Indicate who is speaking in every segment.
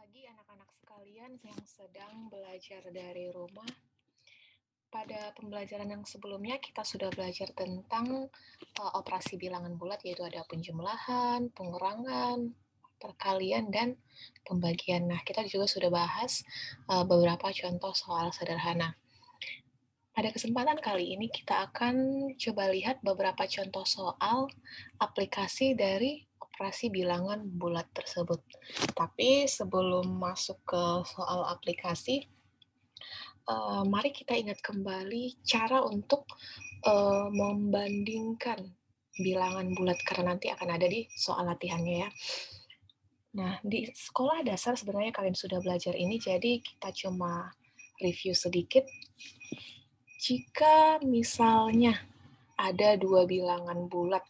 Speaker 1: pagi anak-anak sekalian yang sedang belajar dari rumah. Pada pembelajaran yang sebelumnya kita sudah belajar tentang operasi bilangan bulat, yaitu ada penjumlahan, pengurangan, perkalian, dan pembagian. Nah, kita juga sudah bahas beberapa contoh soal sederhana. Pada kesempatan kali ini kita akan coba lihat beberapa contoh soal aplikasi dari operasi bilangan bulat tersebut. Tapi sebelum masuk ke soal aplikasi, mari kita ingat kembali cara untuk membandingkan bilangan bulat karena nanti akan ada di soal latihannya ya. Nah, di sekolah dasar sebenarnya kalian sudah belajar ini, jadi kita cuma review sedikit. Jika misalnya ada dua bilangan bulat,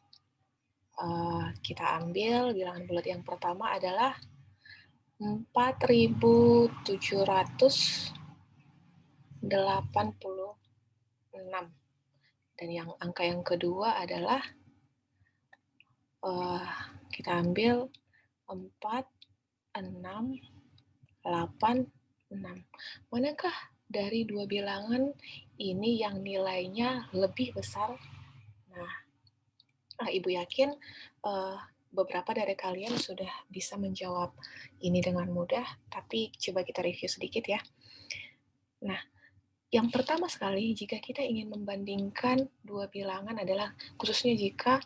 Speaker 1: kita ambil bilangan bulat yang pertama adalah 4.786 dan yang angka yang kedua adalah kita ambil 4.686. Manakah dari dua bilangan ini yang nilainya lebih besar? Nah, Ibu yakin beberapa dari kalian sudah bisa menjawab ini dengan mudah, tapi coba kita review sedikit ya. Nah, yang pertama sekali, jika kita ingin membandingkan dua bilangan adalah khususnya jika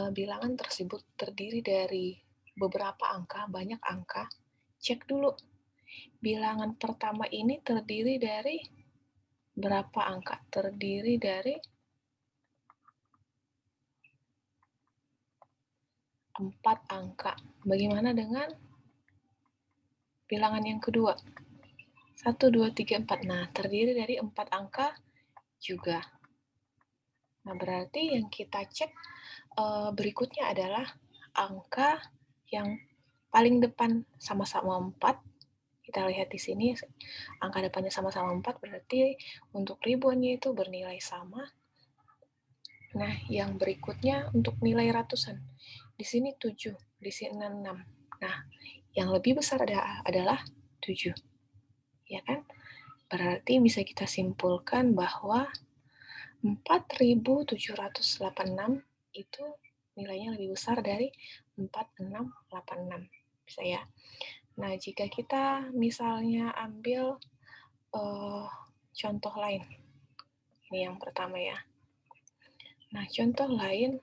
Speaker 1: bilangan tersebut terdiri dari beberapa angka, banyak angka, cek dulu bilangan pertama ini terdiri dari berapa angka? Terdiri dari 4 angka. Bagaimana dengan bilangan yang kedua? 1, 2, 3, 4. Nah, terdiri dari 4 angka juga. Nah, berarti yang kita cek berikutnya adalah angka yang paling depan sama-sama 4. Kita lihat di sini, angka depannya sama-sama 4, berarti untuk ribuannya itu bernilai sama. Nah, yang berikutnya untuk nilai ratusan. Di sini 7, di sini 6. Nah, yang lebih besar adalah 7. Ya kan? Berarti bisa kita simpulkan bahwa 4.786 itu nilainya lebih besar dari 4.686. Bisa ya? Nah, jika kita misalnya ambil contoh lain. Ini yang pertama ya. Nah, contoh lain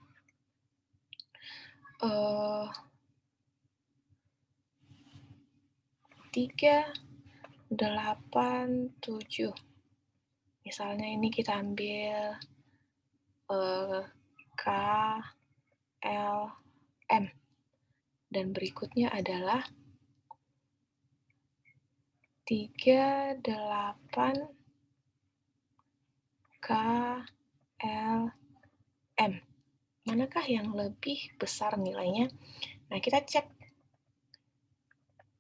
Speaker 1: 387. Misalnya ini kita ambil K, L, M. Dan berikutnya adalah 38 K, L, M. Manakah yang lebih besar nilainya? Nah, kita cek.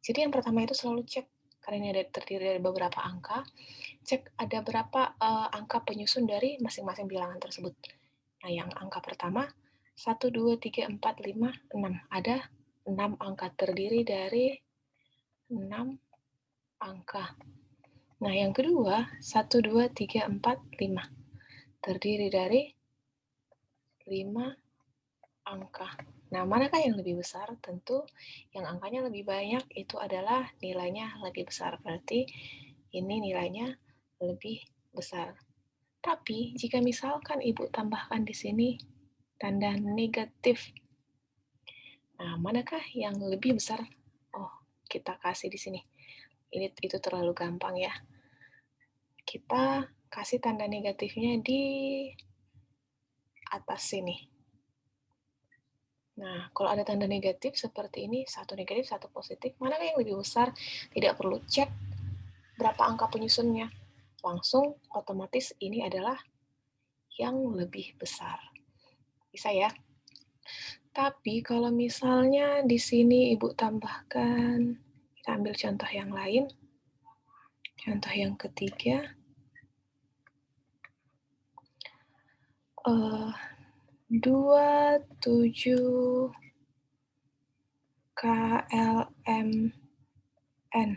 Speaker 1: Jadi yang pertama itu selalu cek, karena ini ada terdiri dari beberapa angka, cek ada berapa angka penyusun dari masing-masing bilangan tersebut. Nah, yang angka pertama, 1, 2, 3, 4, 5, 6. Ada 6 angka, terdiri dari 6 angka. Nah, yang kedua, 1, 2, 3, 4, 5. Terdiri dari 5 angka. Nah, manakah yang lebih besar? Tentu yang angkanya lebih banyak itu adalah nilainya lebih besar. Berarti ini nilainya lebih besar. Tapi jika misalkan Ibu tambahkan di sini tanda negatif. Nah, manakah yang lebih besar? Oh, kita kasih di sini. Itu terlalu gampang ya. Kita kasih tanda negatifnya di atas sini. Nah, kalau ada tanda negatif seperti ini, satu negatif, satu positif, mana yang lebih besar? Tidak perlu cek berapa angka penyusunnya. Langsung otomatis ini adalah yang lebih besar. Bisa ya? Tapi kalau misalnya di sini Ibu tambahkan, kita ambil contoh yang lain. Contoh yang ketiga. 27 KLM N.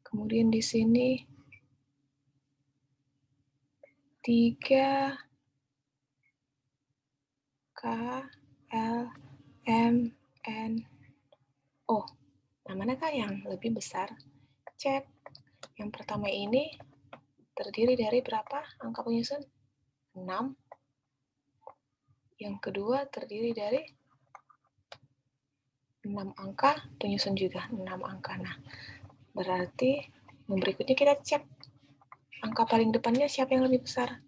Speaker 1: Kemudian di sini 3 K L M N O. Nah, manakah yang lebih besar? Cek. Yang pertama ini terdiri dari berapa angka penyusun? 6. Yang kedua terdiri dari 6 angka penyusun juga, 6 angka. Nah, berarti yang berikutnya kita cek angka paling depannya siapa yang lebih besar.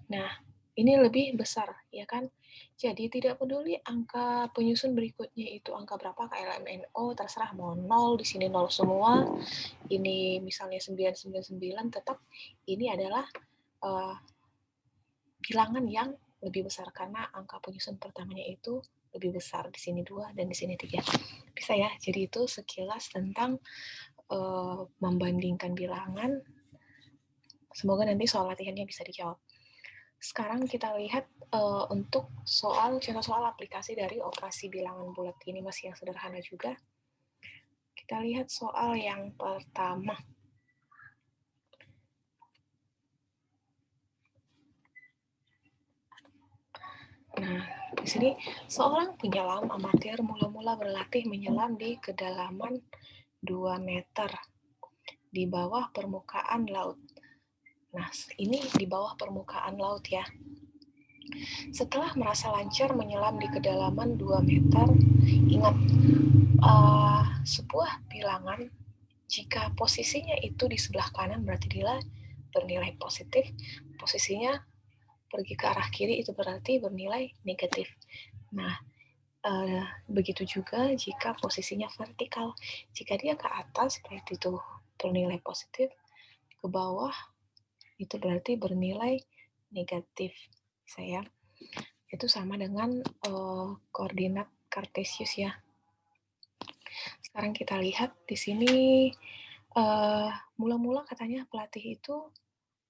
Speaker 1: Nah, ini lebih besar, ya kan? Jadi tidak peduli angka penyusun berikutnya itu angka berapa, KLMNO, terserah mau 0, di sini 0 semua, ini misalnya 999, tetap ini adalah bilangan yang lebih besar karena angka penyusun pertamanya itu lebih besar, di sini 2 dan di sini 3. Bisa ya? Jadi itu sekilas tentang membandingkan bilangan. Semoga nanti soal latihannya bisa dijawab. Sekarang kita lihat untuk contoh soal aplikasi dari operasi bilangan bulat. Ini masih yang sederhana juga. Kita lihat soal yang pertama. Nah, di sini seorang penyelam amatir mula-mula berlatih menyelam di kedalaman 2 meter di bawah permukaan laut. Nah, ini di bawah permukaan laut ya. Setelah merasa lancar menyelam di kedalaman 2 meter, ingat sebuah bilangan jika posisinya itu di sebelah kanan berarti dia bernilai positif, posisinya pergi ke arah kiri itu berarti bernilai negatif. Nah, begitu juga jika posisinya vertikal. Jika dia ke atas berarti itu bernilai positif, ke bawah itu berarti bernilai negatif. Saya itu sama dengan koordinat Kartesius ya. Sekarang kita lihat di sini mula-mula katanya pelatih itu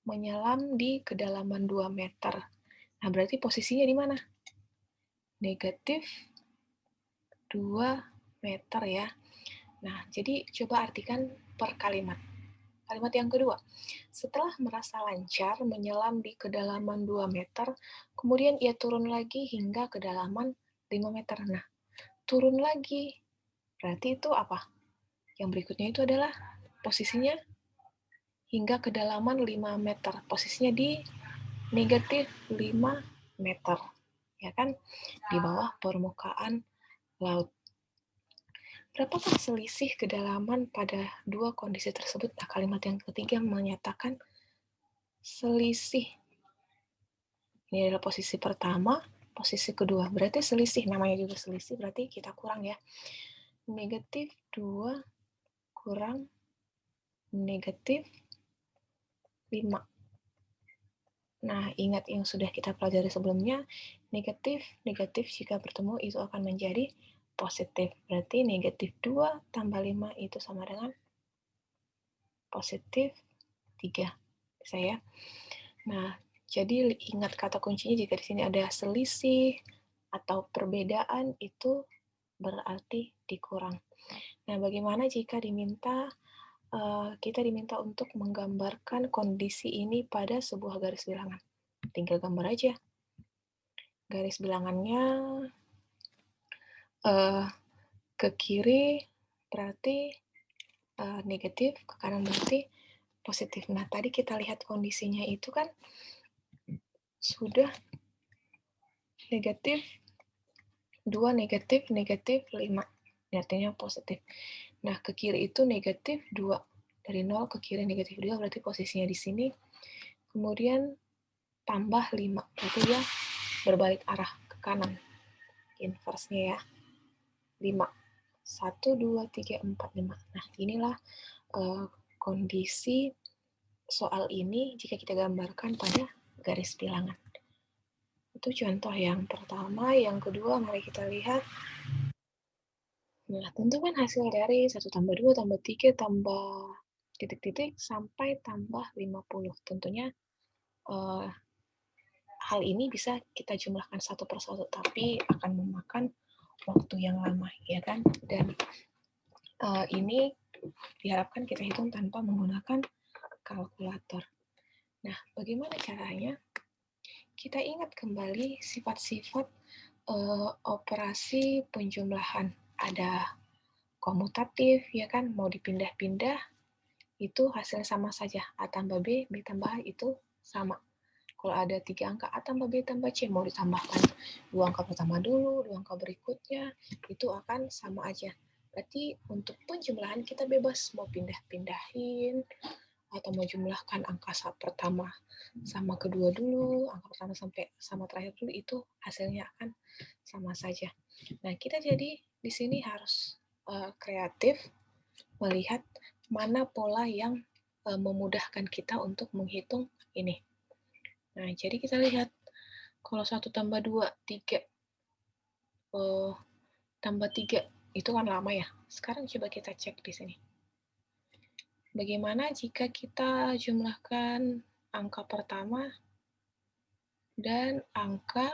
Speaker 1: menyelam di kedalaman 2 meter. Nah, berarti posisinya di mana? Negatif 2 meter ya. Nah, jadi coba artikan per kalimat. Kalimat yang kedua, setelah merasa lancar menyelam di kedalaman 2 meter, kemudian ia turun lagi hingga kedalaman 5 meter. Nah, turun lagi, berarti itu apa? Yang berikutnya itu adalah posisinya hingga kedalaman 5 meter. Posisinya di negatif 5 meter, ya kan? Di bawah permukaan laut. Berapakah selisih kedalaman pada dua kondisi tersebut? Nah, kalimat yang ketiga menyatakan selisih. Ini adalah posisi pertama, posisi kedua. Berarti selisih, namanya juga selisih, berarti kita kurang ya. Negatif 2 kurang negatif 5. Nah, ingat yang sudah kita pelajari sebelumnya, negatif jika bertemu itu akan menjadi positif. Berarti negatif 2 tambah 5 itu sama dengan positif 3. Bisa ya? Nah, jadi ingat kata kuncinya jika di sini ada selisih atau perbedaan itu berarti dikurang. Nah, bagaimana jika kita diminta untuk menggambarkan kondisi ini pada sebuah garis bilangan? Tinggal gambar aja. Garis bilangannya ke kiri berarti negatif, ke kanan berarti positif. Nah, tadi kita lihat kondisinya itu kan sudah negatif 2, negatif 5. Artinya positif. Nah, ke kiri itu negatif 2. Dari 0 ke kiri negatif 2 berarti posisinya di sini. Kemudian tambah 5. Berarti dia berbalik arah ke kanan. Inverse-nya ya. 5. 1, 2, 3, 4, 5. Nah, inilah kondisi soal ini jika kita gambarkan pada garis bilangan. Itu contoh yang pertama. Yang kedua, mari kita lihat. Nah, tentukan hasil dari 1 tambah 2 tambah 3 tambah titik-titik sampai tambah 50. Tentunya hal ini bisa kita jumlahkan satu persatu, tapi akan memakan waktu yang lama, ya kan? Dan ini Diharapkan kita hitung tanpa menggunakan kalkulator. Nah, bagaimana caranya? Kita ingat kembali sifat-sifat operasi penjumlahan. Ada komutatif, ya kan, mau dipindah-pindah, itu hasilnya sama saja. A tambah B, B tambah A itu sama. Kalau ada 3 angka A tambah B tambah C, mau ditambahkan 2 angka pertama dulu, 2 angka berikutnya, itu akan sama aja. Berarti untuk penjumlahan kita bebas mau pindah-pindahin, atau mau jumlahkan angka pertama sama kedua dulu, angka pertama sampai sama terakhir dulu, itu hasilnya akan sama saja. Nah, kita jadi di sini harus kreatif melihat mana pola yang memudahkan kita untuk menghitung ini. Nah, jadi kita lihat kalau 1 tambah 2, 3, tambah 3, itu kan lama ya. Sekarang coba kita cek di sini. Bagaimana jika kita jumlahkan angka pertama dan angka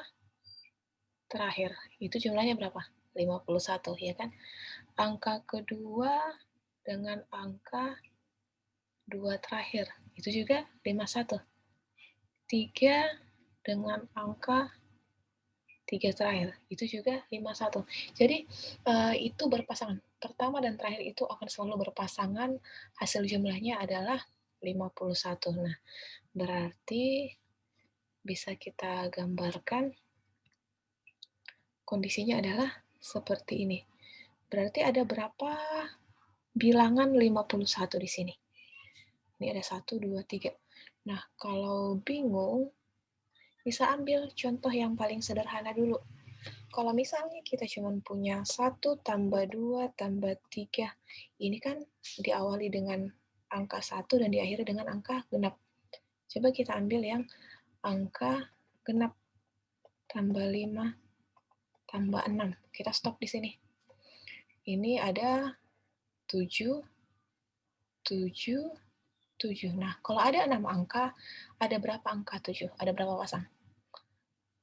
Speaker 1: terakhir? Itu jumlahnya berapa? 51, ya kan? Angka kedua dengan angka 2 terakhir, itu juga 51. 3 dengan angka 3 terakhir, itu juga 51. Jadi, itu berpasangan. Pertama dan terakhir itu akan selalu berpasangan, hasil jumlahnya adalah 51. Nah, berarti bisa kita gambarkan kondisinya adalah seperti ini. Berarti ada berapa bilangan 51 di sini? Ini ada 1, 2, 3. Nah, kalau bingung, bisa ambil contoh yang paling sederhana dulu. Kalau misalnya kita cuma punya 1 tambah 2 tambah 3, ini kan diawali dengan angka 1 dan diakhiri dengan angka genap. Coba kita ambil yang angka genap, tambah 5, tambah 6. Kita stop di sini. Ini ada 7, 7, 7. Nah, kalau ada 6 angka, ada berapa angka 7? Ada berapa pasang?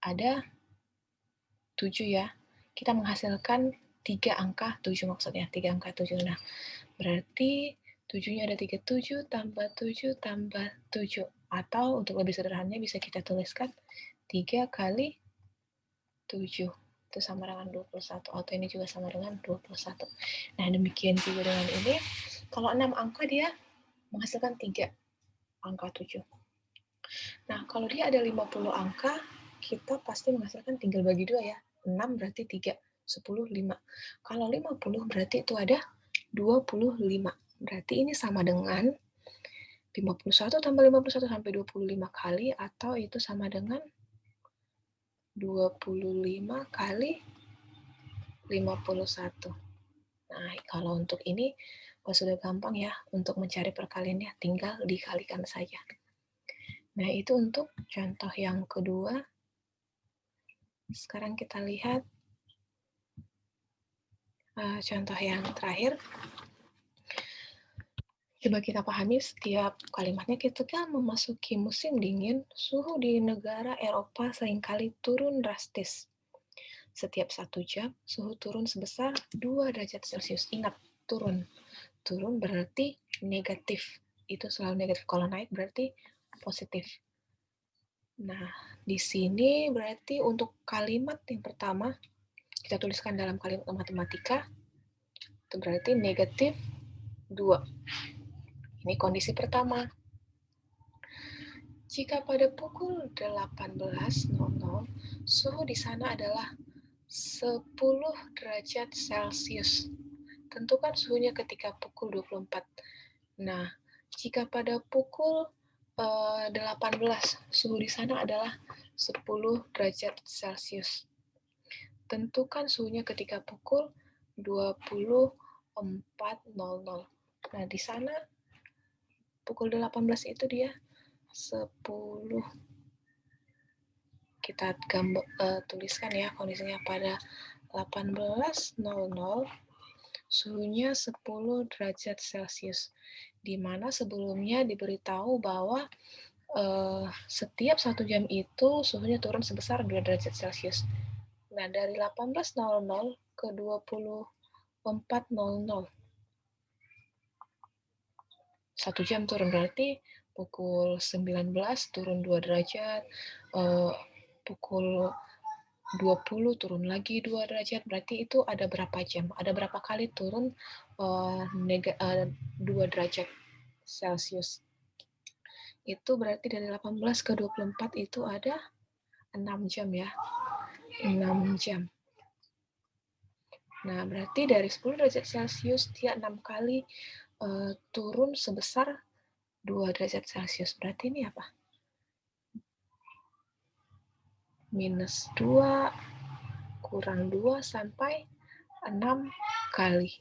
Speaker 1: Ada 7 ya. Kita menghasilkan 3 angka 7 maksudnya, 3 angka 7. Nah, berarti 7-nya ada 3, 7 tambah 7 tambah 7. Atau untuk lebih sederhananya bisa kita tuliskan 3 kali 7. Itu sama dengan 21. Atau ini juga sama dengan 21. Nah, demikian juga dengan ini. Kalau 6 angka dia menghasilkan 3 angka 7. Nah, kalau dia ada 50 angka, kita pasti menghasilkan tinggal bagi 2 ya. 6 berarti 3, 10, 5. Kalau 50 berarti itu ada 25. Berarti ini sama dengan 51 tambah 51 sampai 25 kali, atau itu sama dengan 25 kali 51. Nah, kalau untuk ini sudah gampang ya untuk mencari perkaliannya, tinggal dikalikan saja. Nah, itu untuk contoh yang kedua. Sekarang kita lihat contoh yang terakhir. Coba kita pahami setiap kalimatnya. Ketika memasuki musim dingin, suhu di negara Eropa seringkali turun drastis. Setiap 1 jam, suhu turun sebesar 2 derajat Celcius. Ingat, turun. Turun berarti negatif. Itu selalu negatif. Kalau naik berarti positif. Nah, di sini berarti untuk kalimat yang pertama, kita tuliskan dalam kalimat matematika, itu berarti negatif 2. Ini kondisi pertama. Jika pada pukul 18.00, suhu di sana adalah 10 derajat Celcius. Tentukan suhunya ketika pukul 24. Nah, jika pada pukul 18, suhu di sana adalah 10 derajat Celcius. Tentukan suhunya ketika pukul 24.00. Nah, di sana pukul 18 itu dia 10. Kita tuliskan ya kondisinya pada 18.00, suhunya 10 derajat Celcius. Di mana sebelumnya diberitahu bahwa setiap 1 jam itu suhunya turun sebesar 2 derajat Celcius. Nah, dari 18.00 ke 24.00, 1 jam turun, berarti pukul 19 turun 2 derajat, pukul 20 turun lagi 2 derajat, berarti itu ada berapa jam? Ada berapa kali turun 2 derajat Celcius. Itu berarti dari 18 ke 24 itu ada 6 jam ya. 6 jam. Nah, berarti dari 10 derajat Celcius dia 6 kali turun sebesar 2 derajat Celcius. Berarti ini apa? Minus 2 kurang 2 sampai 6 kali.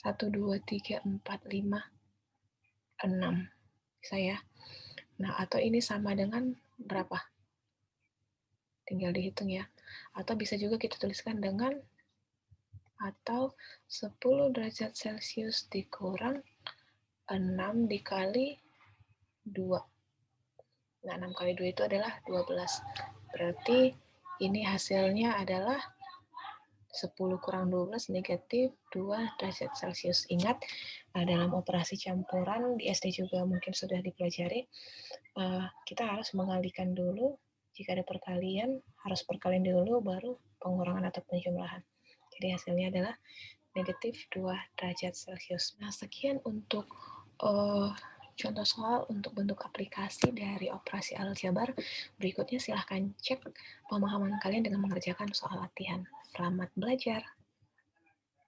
Speaker 1: 1, 2, 3, 4, 5, 6. Bisa ya? Nah, atau ini sama dengan berapa? Tinggal dihitung ya. Atau bisa juga kita tuliskan dengan atau 10 derajat Celcius dikurang 6 dikali 2. Nah, 6 kali 2 itu adalah 12. Berarti ini hasilnya adalah 10 kurang 12 negatif 2 derajat Celcius. Ingat, dalam operasi campuran di SD juga mungkin sudah dipelajari, kita harus mengalihkan dulu. Jika ada perkalian, harus perkalian dulu, baru pengurangan atau penjumlahan. Jadi hasilnya adalah negatif 2 derajat Celcius. Nah, sekian untuk contoh soal untuk bentuk aplikasi dari operasi aljabar. Berikutnya silahkan cek pemahaman kalian dengan mengerjakan soal latihan. Selamat belajar!